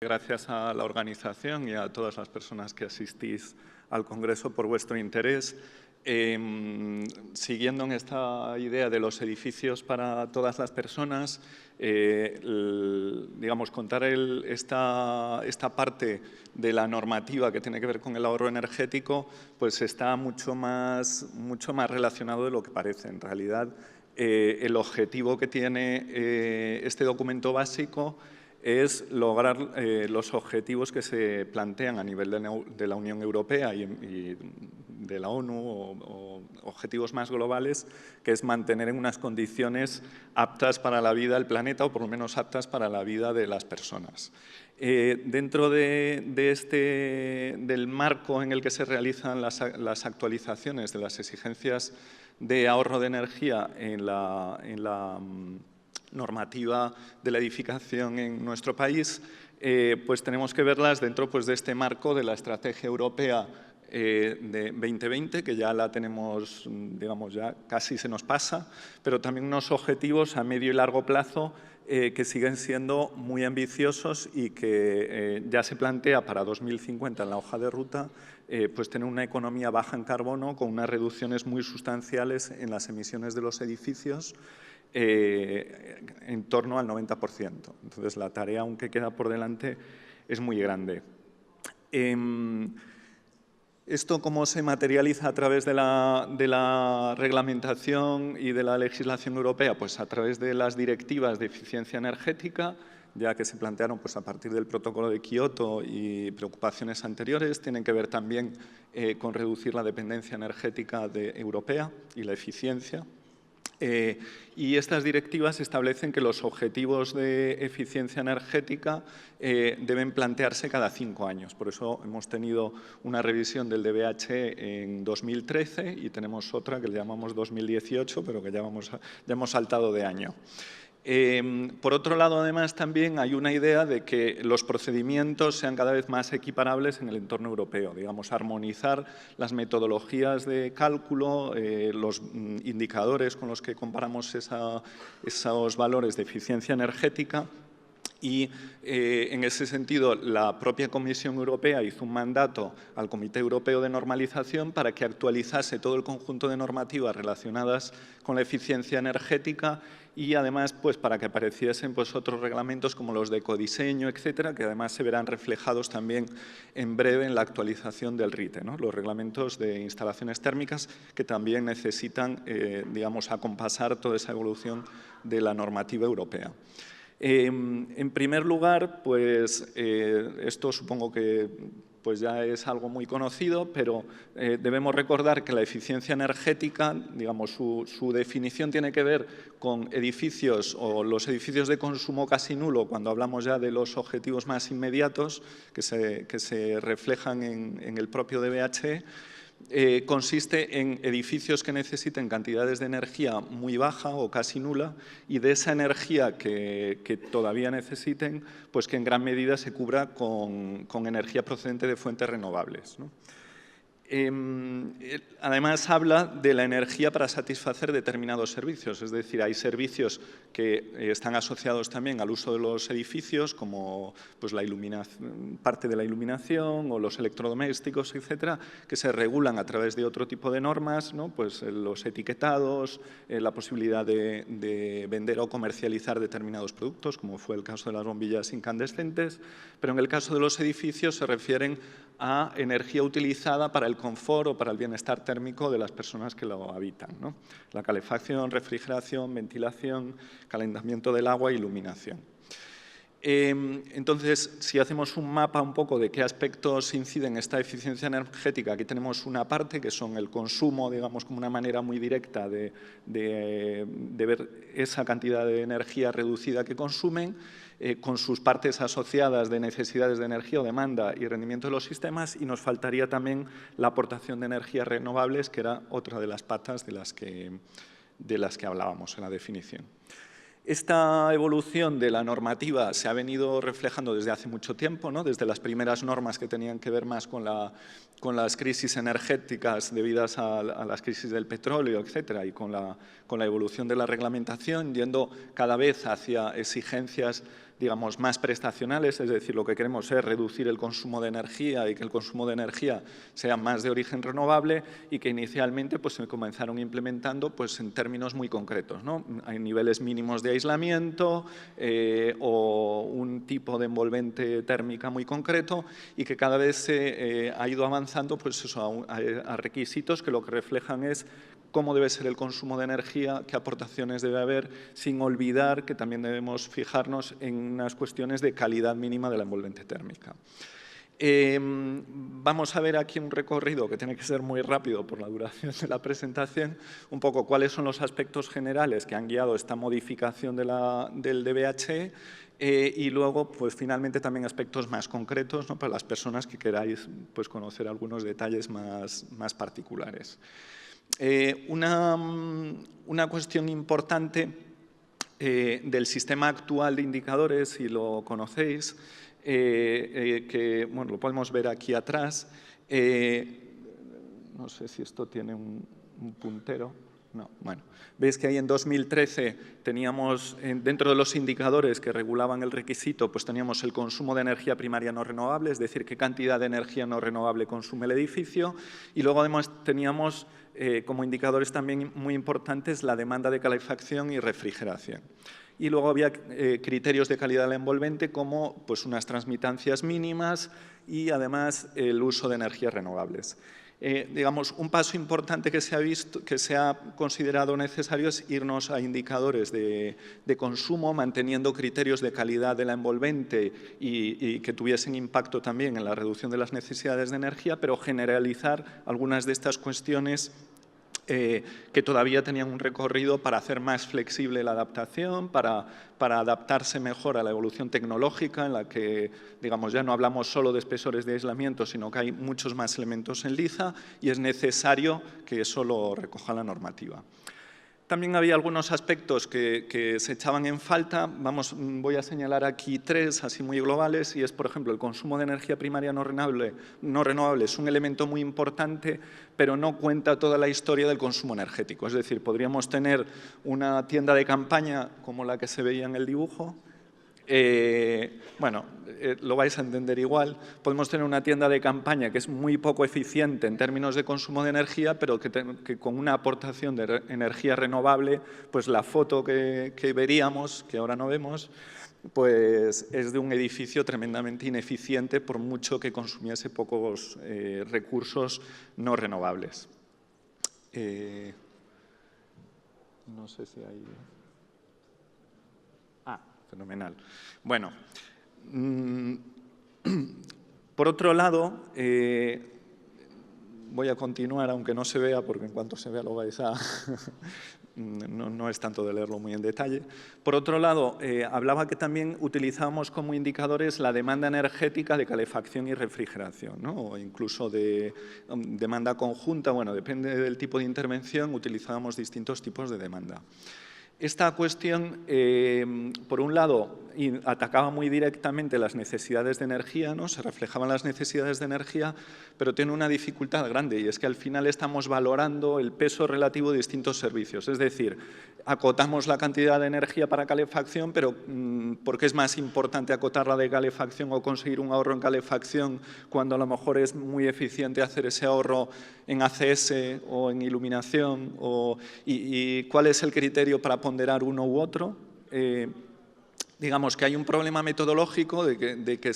gracias a la organización y a todas las personas que asistís al Congreso por vuestro interés. Siguiendo en esta idea de los edificios para todas las personas, digamos, contar esta parte de la normativa que tiene que ver con el ahorro energético, pues está mucho más relacionado de lo que parece. En realidad, el objetivo que tiene este documento básico es lograr los objetivos que se plantean a nivel de la Unión Europea y de la ONU o objetivos más globales, que es mantener en unas condiciones aptas para la vida del planeta o por lo menos aptas para la vida de las personas. Dentro del marco en el que se realizan las actualizaciones de las exigencias de ahorro de energía en la normativa de la edificación en nuestro país, pues tenemos que verlas dentro de este marco de la Estrategia Europea de 2020, que ya la tenemos, digamos, ya casi se nos pasa, pero también unos objetivos a medio y largo plazo que siguen siendo muy ambiciosos y que ya se plantea para 2050 en la hoja de ruta, pues tener una economía baja en carbono con unas reducciones muy sustanciales en las emisiones de los edificios, en torno al 90%. Entonces, la tarea, aunque queda por delante, es muy grande. ¿Esto cómo se materializa a través de la reglamentación y de la legislación europea? Pues a través de las directivas de eficiencia energética, ya que se plantearon pues, a partir del protocolo de Kioto y preocupaciones anteriores. Tienen que ver también con reducir la dependencia energética europea y la eficiencia. Y estas directivas establecen que los objetivos de eficiencia energética deben plantearse cada 5 años. Por eso hemos tenido una revisión del DBH en 2013 y tenemos otra que le llamamos 2018, pero que ya hemos saltado de año. Por otro lado, además, también hay una idea de que los procedimientos sean cada vez más equiparables en el entorno europeo, digamos, armonizar las metodologías de cálculo, los indicadores con los que comparamos esos valores de eficiencia energética. Y en ese sentido, la propia Comisión Europea hizo un mandato al Comité Europeo de Normalización para que actualizase todo el conjunto de normativas relacionadas con la eficiencia energética y además pues, para que apareciesen pues, otros reglamentos como los de ecodiseño, etcétera, que además se verán reflejados también en breve en la actualización del RITE, ¿no? Los reglamentos de instalaciones térmicas que también necesitan, digamos, acompasar toda esa evolución de la normativa europea. En primer lugar, pues esto supongo que pues ya es algo muy conocido, pero debemos recordar que la eficiencia energética, digamos, su definición tiene que ver con edificios o los edificios de consumo casi nulo, cuando hablamos ya de los objetivos más inmediatos que se reflejan en el propio DBH. Consiste en edificios que necesiten cantidades de energía muy baja o casi nula y de esa energía que todavía necesiten, pues que en gran medida se cubra con energía procedente de fuentes renovables, ¿no? Además, habla de la energía para satisfacer determinados servicios, es decir, hay servicios que están asociados también al uso de los edificios, como pues, parte de la iluminación o los electrodomésticos, etcétera, que se regulan a través de otro tipo de normas, ¿no? Pues los etiquetados, la posibilidad de vender o comercializar determinados productos, como fue el caso de las bombillas incandescentes, pero en el caso de los edificios se refieren a energía utilizada para el confort o para el bienestar térmico de las personas que lo habitan, ¿no? La calefacción, refrigeración, ventilación, calentamiento del agua e iluminación. Entonces, si hacemos un mapa un poco de qué aspectos inciden esta eficiencia energética, aquí tenemos una parte que son el consumo, digamos, como una manera muy directa de ver esa cantidad de energía reducida que consumen, con sus partes asociadas de necesidades de energía o demanda y rendimiento de los sistemas, y nos faltaría también la aportación de energías renovables, que era otra de las patas de las que hablábamos en la definición. Esta evolución de la normativa se ha venido reflejando desde hace mucho tiempo, ¿no? Desde las primeras normas que tenían que ver más con las crisis energéticas debidas a las crisis del petróleo, etcétera, y con la evolución de la reglamentación, yendo cada vez hacia exigencias digamos, más prestacionales, es decir, lo que queremos es reducir el consumo de energía y que el consumo de energía sea más de origen renovable, y que inicialmente pues, se comenzaron implementando pues, en términos muy concretos, ¿no? Hay niveles mínimos de aislamiento o un tipo de envolvente térmica muy concreto, y que cada vez se ha ido avanzando pues eso, a requisitos que lo que reflejan es cómo debe ser el consumo de energía, qué aportaciones debe haber, sin olvidar que también debemos fijarnos en unas cuestiones de calidad mínima de la envolvente térmica. Vamos a ver aquí un recorrido que tiene que ser muy rápido por la duración de la presentación, un poco cuáles son los aspectos generales que han guiado esta modificación del DBH, y luego, pues finalmente también aspectos más concretos, ¿no? Para las personas que queráis pues, conocer algunos detalles más particulares. Una cuestión importante del sistema actual de indicadores, si lo conocéis, que bueno, lo podemos ver aquí atrás. No sé si esto tiene un puntero. No, bueno, veis que ahí en 2013 teníamos, dentro de los indicadores que regulaban el requisito, pues teníamos el consumo de energía primaria no renovable, es decir, qué cantidad de energía no renovable consume el edificio, y luego además teníamos como indicadores también muy importantes la demanda de calefacción y refrigeración. Y luego había criterios de calidad del envolvente como pues, unas transmitancias mínimas y además el uso de energías renovables. Digamos, un paso importante que se ha considerado necesario es irnos a indicadores de consumo, manteniendo criterios de calidad de la envolvente y que tuviesen impacto también en la reducción de las necesidades de energía, pero generalizar algunas de estas cuestiones que todavía tenían un recorrido para hacer más flexible la adaptación, para adaptarse mejor a la evolución tecnológica, en la que, digamos, ya no hablamos solo de espesores de aislamiento, sino que hay muchos más elementos en liza y es necesario que eso lo recoja la normativa. También había algunos aspectos que se echaban en falta. Voy a señalar aquí tres, así muy globales, y es, por ejemplo, el consumo de energía primaria no renovable es un elemento muy importante, pero no cuenta toda la historia del consumo energético. Es decir, podríamos tener una tienda de campaña como la que se veía en el dibujo. Lo vais a entender igual. Podemos tener una tienda de campaña que es muy poco eficiente en términos de consumo de energía, pero que con una aportación de energía renovable, pues la foto que veríamos, que ahora no vemos, pues es de un edificio tremendamente ineficiente por mucho que consumiese pocos recursos no renovables. No sé si hay... Fenomenal. Bueno, por otro lado, voy a continuar, aunque no se vea, porque en cuanto se vea lo vais a... no es tanto de leerlo muy en detalle. Por otro lado, hablaba que también utilizábamos como indicadores la demanda energética de calefacción y refrigeración, ¿no? O incluso de demanda conjunta. Bueno, depende del tipo de intervención, utilizábamos distintos tipos de demanda. Esta cuestión, por un lado, atacaba muy directamente las necesidades de energía, ¿no? Se reflejaban las necesidades de energía, pero tiene una dificultad grande, y es que al final estamos valorando el peso relativo de distintos servicios. Es decir, acotamos la cantidad de energía para calefacción, pero ¿por qué es más importante acotar la de calefacción o conseguir un ahorro en calefacción cuando a lo mejor es muy eficiente hacer ese ahorro en ACS o en iluminación? ¿Y cuál es el criterio para ponderar uno u otro? Digamos que hay un problema metodológico de que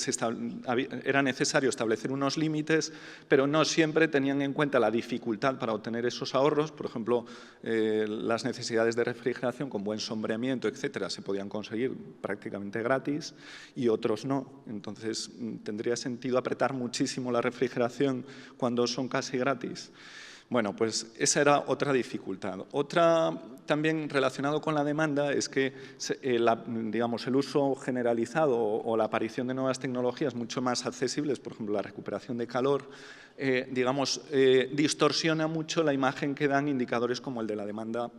era necesario establecer unos límites, pero no siempre tenían en cuenta la dificultad para obtener esos ahorros. Por ejemplo, las necesidades de refrigeración con buen sombreamiento, etcétera, se podían conseguir prácticamente gratis y otros no. Entonces, tendría sentido apretar muchísimo la refrigeración cuando son casi gratis. Bueno, pues esa era otra dificultad. Otra también relacionado con la demanda es que digamos, el uso generalizado o la aparición de nuevas tecnologías mucho más accesibles, por ejemplo, la recuperación de calor, distorsiona mucho la imagen que dan indicadores como el de la demanda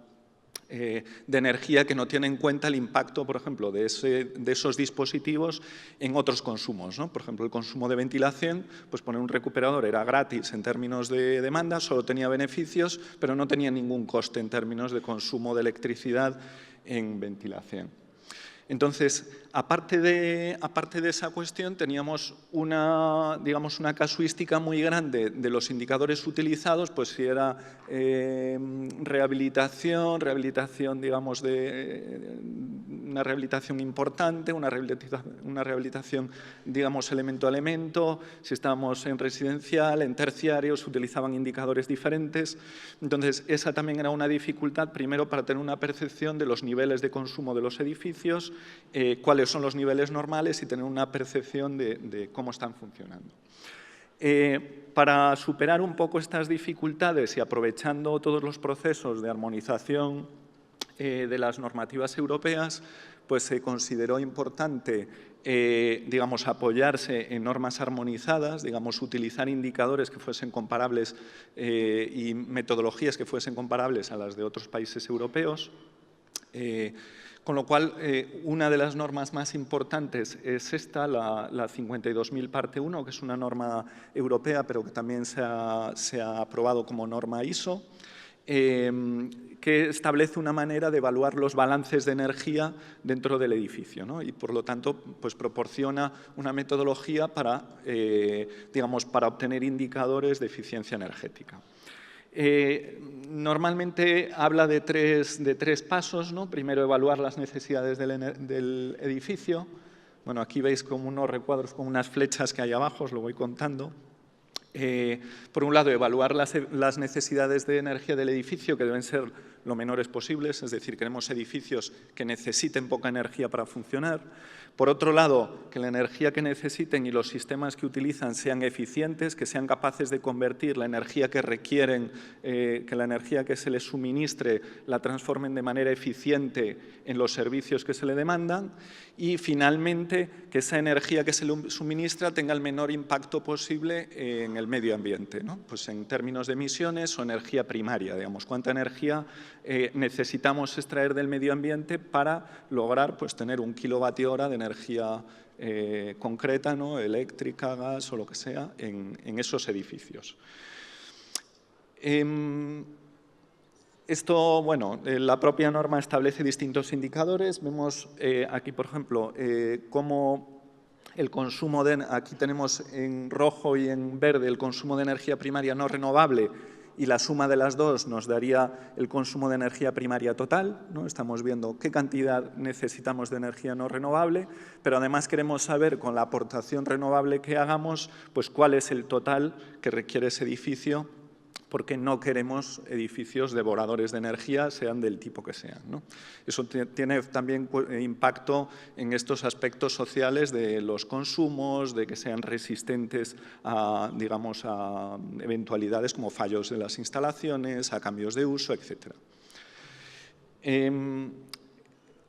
de energía, que no tiene en cuenta el impacto, por ejemplo, de esos dispositivos en otros consumos, ¿no? Por ejemplo, el consumo de ventilación, pues poner un recuperador era gratis en términos de demanda, solo tenía beneficios, pero no tenía ningún coste en términos de consumo de electricidad en ventilación. Entonces, aparte de esa cuestión, teníamos digamos, una casuística muy grande de los indicadores utilizados, pues si era rehabilitación, digamos, una rehabilitación importante, una rehabilitación, digamos, elemento a elemento, si estábamos en residencial, en terciario, se utilizaban indicadores diferentes. Entonces, esa también era una dificultad, primero, para tener una percepción de los niveles de consumo de los edificios, cuáles son los niveles normales y tener una percepción de cómo están funcionando. Para superar un poco estas dificultades y aprovechando todos los procesos de armonización de las normativas europeas, pues se consideró importante, digamos, apoyarse en normas armonizadas, digamos, utilizar indicadores que fuesen comparables y metodologías que fuesen comparables a las de otros países europeos. Con lo cual, una de las normas más importantes es esta, la 52.000 parte 1, que es una norma europea, pero que también se ha aprobado como norma ISO, que establece una manera de evaluar los balances de energía dentro del edificio, ¿no? Y, por lo tanto, pues proporciona una metodología para, digamos, para obtener indicadores de eficiencia energética. Normalmente habla de tres pasos, ¿no? Primero, evaluar las necesidades del edificio. Bueno, aquí veis como unos recuadros con unas flechas que hay abajo, os lo voy contando. Por un lado, evaluar las necesidades de energía del edificio, que deben ser lo menores posibles, es decir, queremos edificios que necesiten poca energía para funcionar. Por otro lado, que la energía que necesiten y los sistemas que utilizan sean eficientes, que sean capaces de convertir la energía que requieren, que la energía que se les suministre la transformen de manera eficiente en los servicios que se le demandan. Y, finalmente, que esa energía que se le suministra tenga el menor impacto posible en el medio ambiente, ¿no? Pues en términos de emisiones o energía primaria, digamos, cuánta energía necesitamos extraer del medio ambiente para lograr, pues, tener 1 kWh de energía concreta, ¿no? Eléctrica, gas o lo que sea, en esos edificios. Esto, bueno, la propia norma establece distintos indicadores. Vemos aquí, por ejemplo, cómo el consumo aquí tenemos en rojo y en verde el consumo de energía primaria no renovable, y la suma de las dos nos daría el consumo de energía primaria total, ¿no? Estamos viendo qué cantidad necesitamos de energía no renovable, pero además queremos saber, con la aportación renovable que hagamos, pues cuál es el total que requiere ese edificio, porque no queremos edificios devoradores de energía, sean del tipo que sean, ¿no? Eso tiene también impacto en estos aspectos sociales de los consumos, de que sean resistentes a, digamos, a eventualidades como fallos de las instalaciones, a cambios de uso, etc.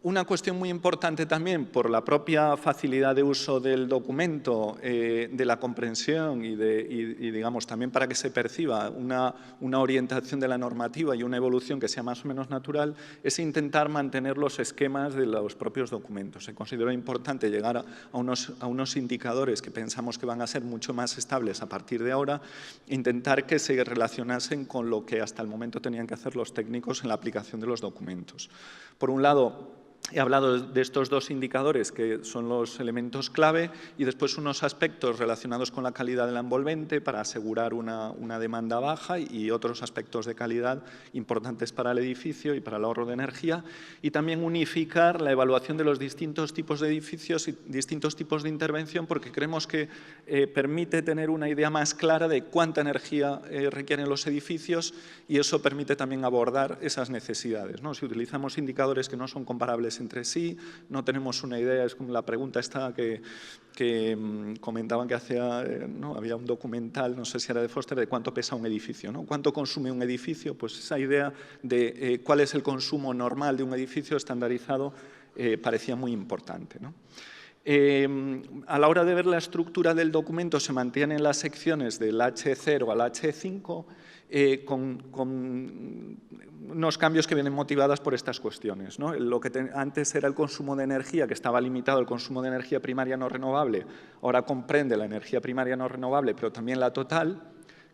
Una cuestión muy importante también, por la propia facilidad de uso del documento, de la comprensión y digamos, también para que se perciba una orientación de la normativa y una evolución que sea más o menos natural, es intentar mantener los esquemas de los propios documentos. Se consideró importante llegar a unos indicadores que pensamos que van a ser mucho más estables a partir de ahora, intentar que se relacionasen con lo que hasta el momento tenían que hacer los técnicos en la aplicación de los documentos. Por un lado, he hablado de estos dos indicadores que son los elementos clave, y después unos aspectos relacionados con la calidad del envolvente para asegurar una demanda baja, y otros aspectos de calidad importantes para el edificio y para el ahorro de energía, y también unificar la evaluación de los distintos tipos de edificios y distintos tipos de intervención, porque creemos que permite tener una idea más clara de cuánta energía requieren los edificios, y eso permite también abordar esas necesidades, ¿no? Si utilizamos indicadores que no son comparables entre sí, no tenemos una idea. Es como la pregunta esta que comentaban que ¿no? Había un documental, no sé si era de Foster, de cuánto pesa un edificio, ¿no? ¿Cuánto consume un edificio? Pues esa idea de cuál es el consumo normal de un edificio estandarizado parecía muy importante, ¿no? A la hora de ver la estructura del documento, se mantienen las secciones del H0 al H5 con unos cambios que vienen motivadas por estas cuestiones, ¿no? Lo que antes era el consumo de energía, que estaba limitado al consumo de energía primaria no renovable, ahora comprende la energía primaria no renovable, pero también la total,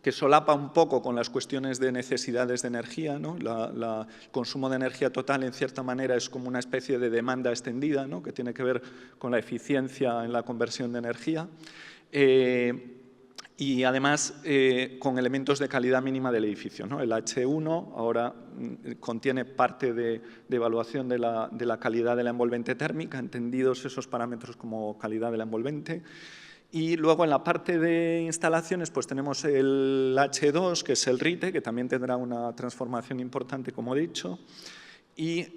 que solapa un poco con las cuestiones de necesidades de energía, ¿no? El consumo de energía total, en cierta manera, es como una especie de demanda extendida, ¿no? Que tiene que ver con la eficiencia en la conversión de energía. Y además con elementos de calidad mínima del edificio, ¿no? El H1 ahora contiene parte de evaluación de la calidad de la envolvente térmica, entendidos esos parámetros como calidad de la envolvente. Y luego en la parte de instalaciones pues tenemos el H2, que es el RITE, que también tendrá una transformación importante, como he dicho, y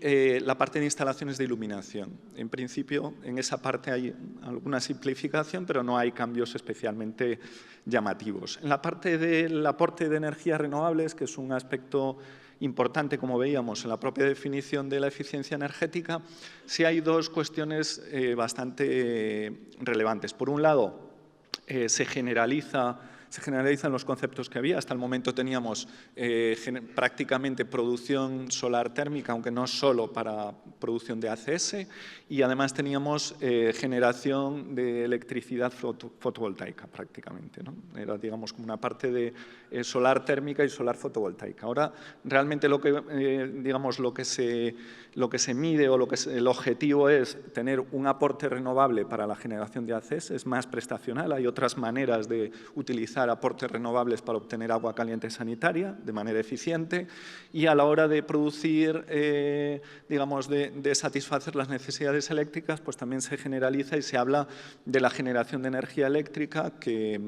la parte de instalaciones de iluminación. En principio, en esa parte hay alguna simplificación, pero no hay cambios especialmente llamativos. En la parte del aporte de energías renovables, que es un aspecto importante, como veíamos, en la propia definición de la eficiencia energética, sí hay dos cuestiones bastante relevantes. Por un lado, se generalizan los conceptos que había. Hasta el momento teníamos prácticamente producción solar térmica, aunque no solo para producción de ACS, y además teníamos generación de electricidad fotovoltaica prácticamente, ¿no? Era, digamos, como una parte de solar térmica y solar fotovoltaica. Ahora, realmente lo que se mide o el objetivo es tener un aporte renovable para la generación de ACS, es más prestacional, hay otras maneras de utilizar aportes renovables para obtener agua caliente sanitaria de manera eficiente, y a la hora de producir, digamos, de satisfacer las necesidades eléctricas, pues también se generaliza y se habla de la generación de energía eléctrica que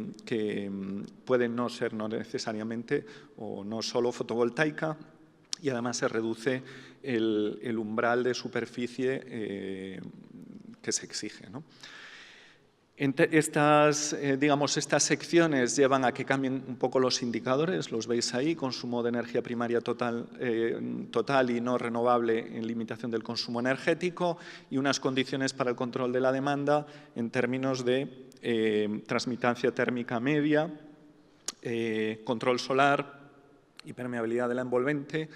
puede no ser no necesariamente o no solo fotovoltaica, y además se reduce el umbral de superficie que se exige, ¿no? Estas secciones llevan a que cambien un poco los indicadores, los veis ahí: consumo de energía primaria total y no renovable en limitación del consumo energético, y unas condiciones para el control de la demanda en términos de transmitancia térmica media, control solar y permeabilidad de la envolvente,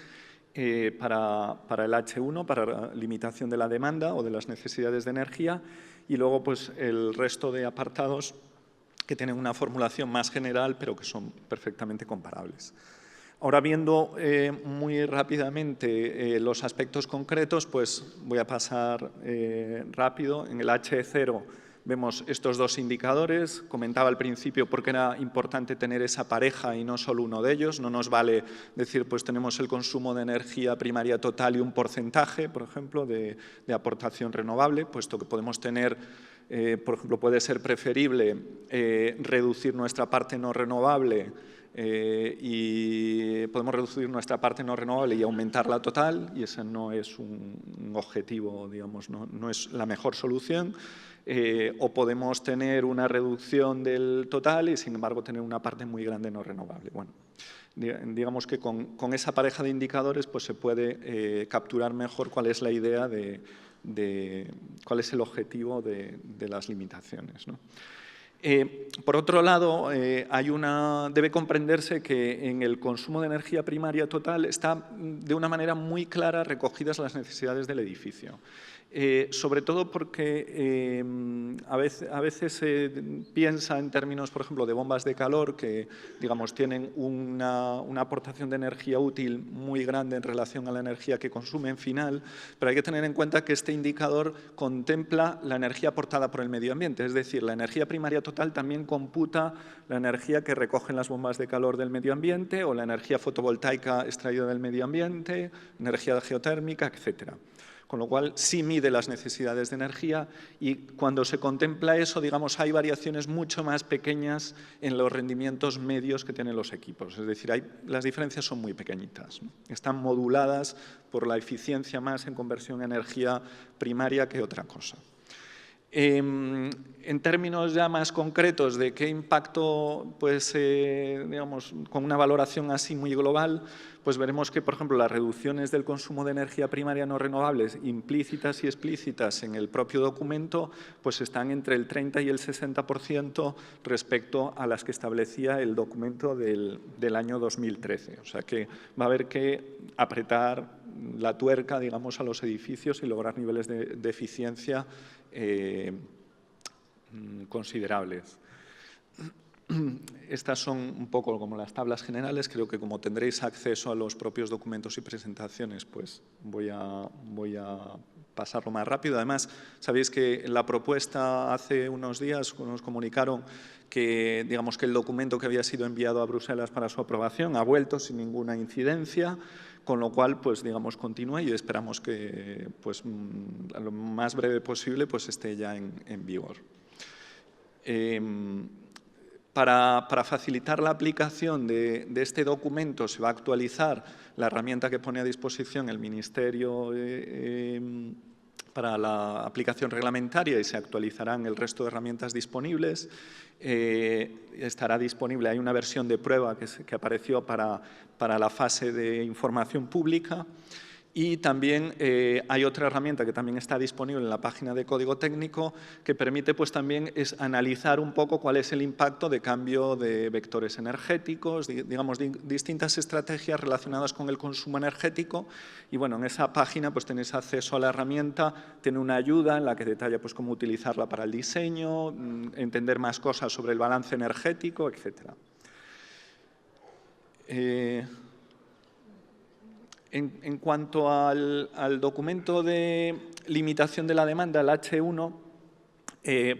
para el H1, para la limitación de la demanda o de las necesidades de energía, y luego pues el resto de apartados que tienen una formulación más general, pero que son perfectamente comparables. Ahora, viendo muy rápidamente los aspectos concretos, pues voy a pasar rápido. En el H0 vemos estos dos indicadores. Comentaba al principio por qué era importante tener esa pareja y no solo uno de ellos. No nos vale decir, pues tenemos el consumo de energía primaria total y un porcentaje, por ejemplo, de aportación renovable, puesto que podemos tener, por ejemplo, puede ser preferible reducir nuestra parte no renovable y podemos reducir nuestra parte no renovable y aumentar la total, y ese no es un objetivo, digamos, no es la mejor solución. O podemos tener una reducción del total y, sin embargo, tener una parte muy grande no renovable. Bueno, digamos que con esa pareja de indicadores pues se puede capturar mejor cuál es la idea cuál es el objetivo de las limitaciones, ¿no? Por otro lado, debe comprenderse que en el consumo de energía primaria total está de una manera muy clara recogidas las necesidades del edificio. Sobre todo porque a veces se piensa en términos, por ejemplo, de bombas de calor que, digamos, tienen una aportación de energía útil muy grande en relación a la energía que consumen final, pero hay que tener en cuenta que este indicador contempla la energía aportada por el medio ambiente, es decir, la energía primaria total también computa la energía que recogen las bombas de calor del medio ambiente o la energía fotovoltaica extraída del medio ambiente, energía geotérmica, etcétera. Con lo cual sí mide las necesidades de energía, y cuando se contempla eso, digamos, hay variaciones mucho más pequeñas en los rendimientos medios que tienen los equipos. Es decir, las diferencias son muy pequeñitas, ¿no? Están moduladas por la eficiencia más en conversión a energía primaria que otra cosa. En términos ya más concretos de qué impacto, pues, digamos, con una valoración así muy global, pues veremos que, por ejemplo, las reducciones del consumo de energía primaria no renovables, implícitas y explícitas en el propio documento, pues están entre el 30 y el 60% respecto a las que establecía el documento del año 2013. O sea que va a haber que apretar la tuerca, digamos, a los edificios y lograr niveles de eficiencia considerables. Estas son un poco como las tablas generales. Creo que como tendréis acceso a los propios documentos y presentaciones, pues voy a pasarlo más rápido. Además, sabéis que en la propuesta hace unos días nos comunicaron que, digamos, que el documento que había sido enviado a Bruselas para su aprobación ha vuelto sin ninguna incidencia, con lo cual, pues, digamos, continúa y esperamos que, pues, a lo más breve posible, pues, esté ya en vigor. Para facilitar la aplicación de este documento se va a actualizar la herramienta que pone a disposición el Ministerio para la aplicación reglamentaria y se actualizarán el resto de herramientas disponibles. Estará disponible, hay una versión de prueba que apareció para la fase de información pública. Y también hay otra herramienta que también está disponible en la página de código técnico que permite pues, también analizar un poco cuál es el impacto de cambio de vectores energéticos, digamos, distintas estrategias relacionadas con el consumo energético. Y bueno, en esa página pues, tenéis acceso a la herramienta, tiene una ayuda en la que detalla pues, cómo utilizarla para el diseño, entender más cosas sobre el balance energético, etc. En cuanto al documento de limitación de la demanda, el H1,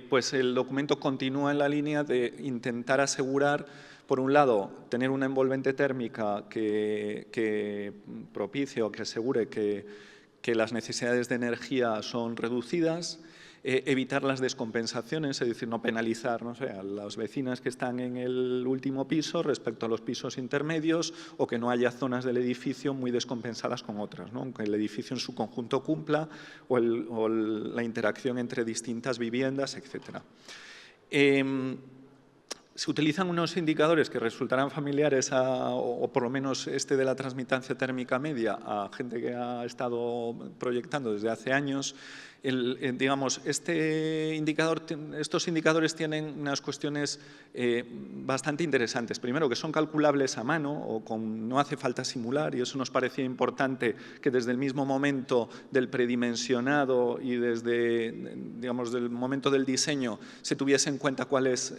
pues el documento continúa en la línea de intentar asegurar, por un lado, tener una envolvente térmica que propicie o que asegure que las necesidades de energía son reducidas, evitar las descompensaciones, es decir, no penalizar, no sé, a las vecinas que están en el último piso respecto a los pisos intermedios o que no haya zonas del edificio muy descompensadas con otras, ¿no? Aunque el edificio en su conjunto cumpla o la interacción entre distintas viviendas, etc. Se utilizan unos indicadores que resultarán familiares, o por lo menos este de la transmitancia térmica media, a gente que ha estado proyectando desde hace años. Digamos, estos indicadores tienen unas cuestiones bastante interesantes. Primero, que son calculables a mano o no hace falta simular, y eso nos parecía importante que desde el mismo momento del predimensionado y desde, digamos, del momento del diseño se tuviese en cuenta cuál es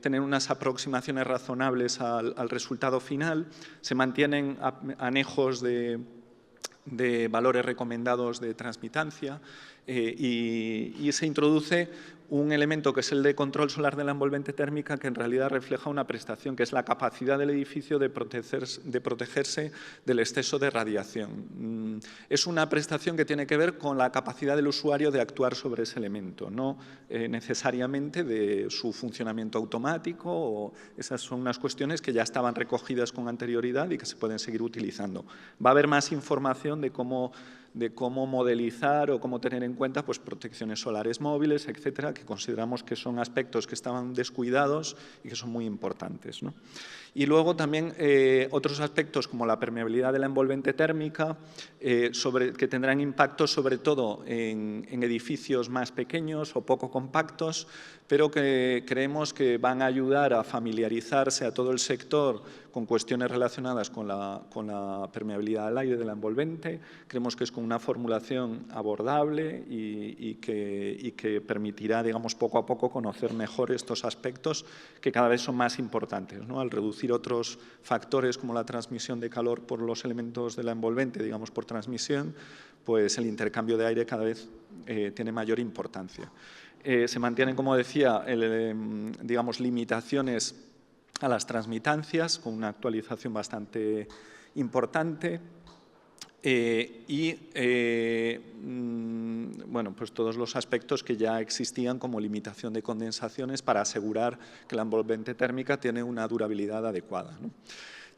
tener unas aproximaciones razonables al resultado final. Se mantienen anejos de valores recomendados de transmitancia y se introduce un elemento que es el de control solar de la envolvente térmica, que en realidad refleja una prestación, que es la capacidad del edificio de protegerse del exceso de radiación. Es una prestación que tiene que ver con la capacidad del usuario de actuar sobre ese elemento, no necesariamente de su funcionamiento automático. Esas son unas cuestiones que ya estaban recogidas con anterioridad y que se pueden seguir utilizando. Va a haber más información de cómo modelizar o cómo tener en cuenta pues, protecciones solares móviles, etcétera, que consideramos que son aspectos que estaban descuidados y que son muy importantes, ¿no? Y luego también otros aspectos como la permeabilidad de la envolvente térmica, que tendrán impacto sobre todo en edificios más pequeños o poco compactos, pero que creemos que van a ayudar a familiarizarse a todo el sector con cuestiones relacionadas con la permeabilidad del aire de la envolvente. Creemos que es con una formulación abordable y que permitirá, digamos, poco a poco conocer mejor estos aspectos que cada vez son más importantes, ¿no? Al reducir otros factores como la transmisión de calor por los elementos de la envolvente, digamos, por transmisión, pues el intercambio de aire cada vez tiene mayor importancia. Se mantienen, como decía, digamos, limitaciones a las transmitancias, con una actualización bastante importante. Bueno, pues todos los aspectos que ya existían como limitación de condensaciones para asegurar que la envolvente térmica tiene una durabilidad adecuada, ¿no?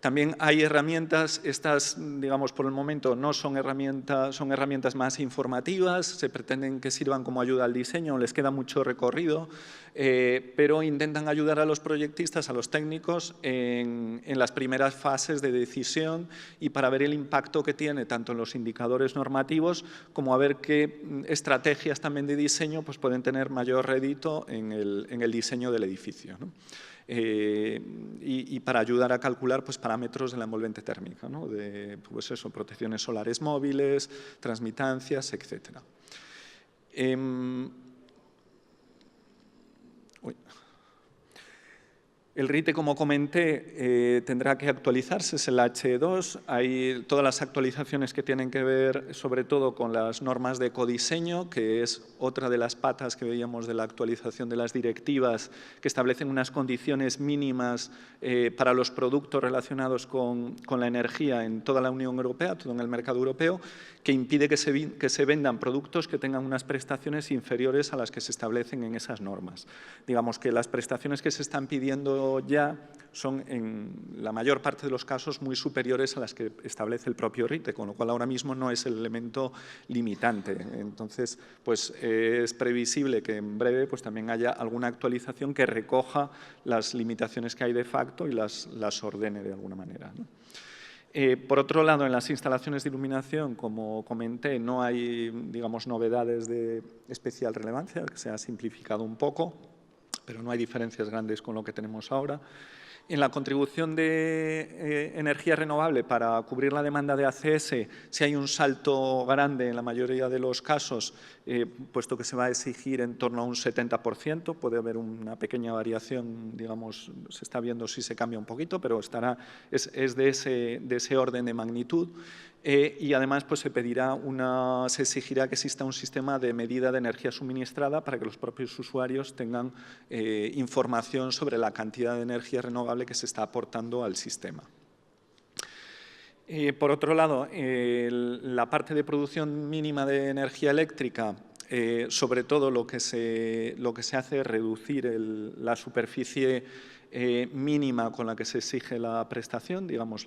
También hay herramientas, estas, digamos, por el momento no son herramientas, son herramientas más informativas, se pretenden que sirvan como ayuda al diseño, les queda mucho recorrido, pero intentan ayudar a los proyectistas, a los técnicos, en las primeras fases de decisión y para ver el impacto que tiene tanto en los indicadores normativos como a ver qué estrategias también de diseño pues, pueden tener mayor rédito en el diseño del edificio, ¿no? Y para ayudar a calcular pues, parámetros de la envolvente térmica, ¿no? De pues eso, protecciones solares móviles, transmitancias, etc. El RITE, como comenté, tendrá que actualizarse, es el H2. Hay todas las actualizaciones que tienen que ver sobre todo con las normas de ecodiseño, que es otra de las patas que veíamos de la actualización de las directivas, que establecen unas condiciones mínimas para los productos relacionados con la energía en toda la Unión Europea, todo en el mercado europeo, que impide que se vendan productos que tengan unas prestaciones inferiores a las que se establecen en esas normas. Digamos que las prestaciones que se están pidiendo ya son, en la mayor parte de los casos, muy superiores a las que establece el propio RITE, con lo cual ahora mismo no es el elemento limitante. Entonces, pues es previsible que en breve pues, también haya alguna actualización que recoja las limitaciones que hay de facto y las ordene de alguna manera, ¿no? Por otro lado, en las instalaciones de iluminación, como comenté, no hay, digamos, novedades de especial relevancia, que se ha simplificado un poco, pero no hay diferencias grandes con lo que tenemos ahora. En la contribución de energía renovable para cubrir la demanda de ACS, sí hay un salto grande en la mayoría de los casos, puesto que se va a exigir en torno a un 70%. Puede haber una pequeña variación, digamos, se está viendo si se cambia un poquito, pero es de ese orden de magnitud. Y además pues, se exigirá que exista un sistema de medida de energía suministrada para que los propios usuarios tengan información sobre la cantidad de energía renovable que se está aportando al sistema. Por otro lado, la parte de producción mínima de energía eléctrica, sobre todo lo que se hace es reducir la superficie mínima con la que se exige la prestación, digamos,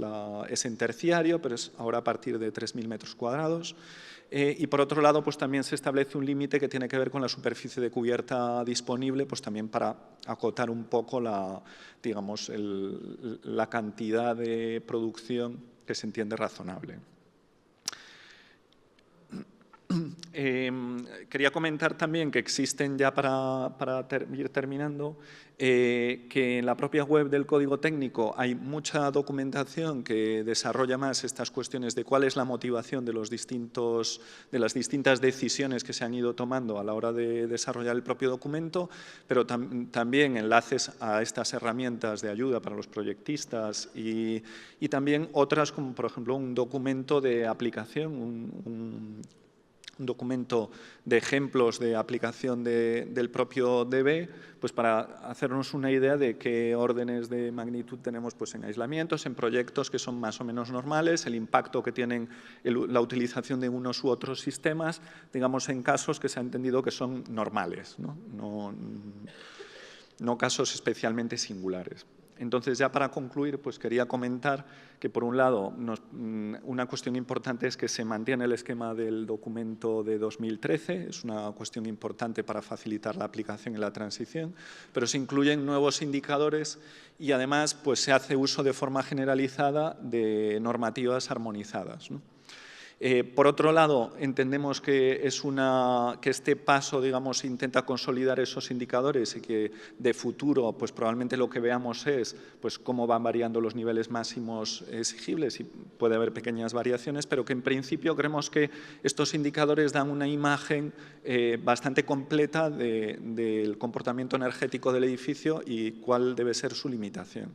es en terciario, pero es ahora a partir de 3.000 metros cuadrados. Y por otro lado, pues también se establece un límite que tiene que ver con la superficie de cubierta disponible, pues también para acotar un poco la cantidad de producción que se entiende razonable. Quería comentar también que existen, ya para ir terminando, que en la propia web del Código Técnico hay mucha documentación que desarrolla más estas cuestiones de cuál es la motivación de las distintas decisiones que se han ido tomando a la hora de desarrollar el propio documento, pero también enlaces a estas herramientas de ayuda para los proyectistas y también otras, como por ejemplo un documento de aplicación, un documento de ejemplos de aplicación del propio DB, pues para hacernos una idea de qué órdenes de magnitud tenemos pues en aislamientos, en proyectos que son más o menos normales, el impacto que tienen la utilización de unos u otros sistemas, digamos en casos que se ha entendido que son normales, no casos especialmente singulares. Entonces, ya para concluir, pues quería comentar que, por un lado, una cuestión importante es que se mantiene el esquema del documento de 2013, es una cuestión importante para facilitar la aplicación y la transición, pero se incluyen nuevos indicadores y, además, pues se hace uso de forma generalizada de normativas armonizadas, ¿no? Por otro lado, entendemos que este paso, digamos, intenta consolidar esos indicadores y que de futuro, pues probablemente lo que veamos es pues, cómo van variando los niveles máximos exigibles y puede haber pequeñas variaciones, pero que en principio creemos que estos indicadores dan una imagen bastante completa del comportamiento energético del edificio y cuál debe ser su limitación.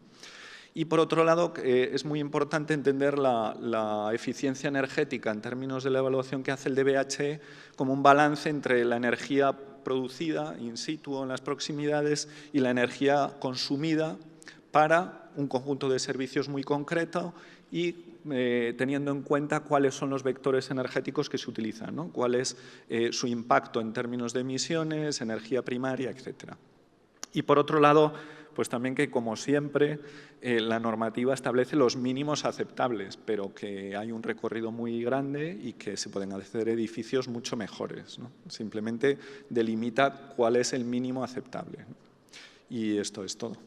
Y, por otro lado, es muy importante entender la eficiencia energética en términos de la evaluación que hace el DBHE como un balance entre la energía producida in situ o en las proximidades y la energía consumida para un conjunto de servicios muy concreto y teniendo en cuenta cuáles son los vectores energéticos que se utilizan, ¿no? Cuál es su impacto en términos de emisiones, energía primaria, etcétera. Y, por otro lado, pues también que, como siempre, la normativa establece los mínimos aceptables, pero que hay un recorrido muy grande y que se pueden hacer edificios mucho mejores, ¿no? Simplemente delimita cuál es el mínimo aceptable, ¿no? Y esto es todo.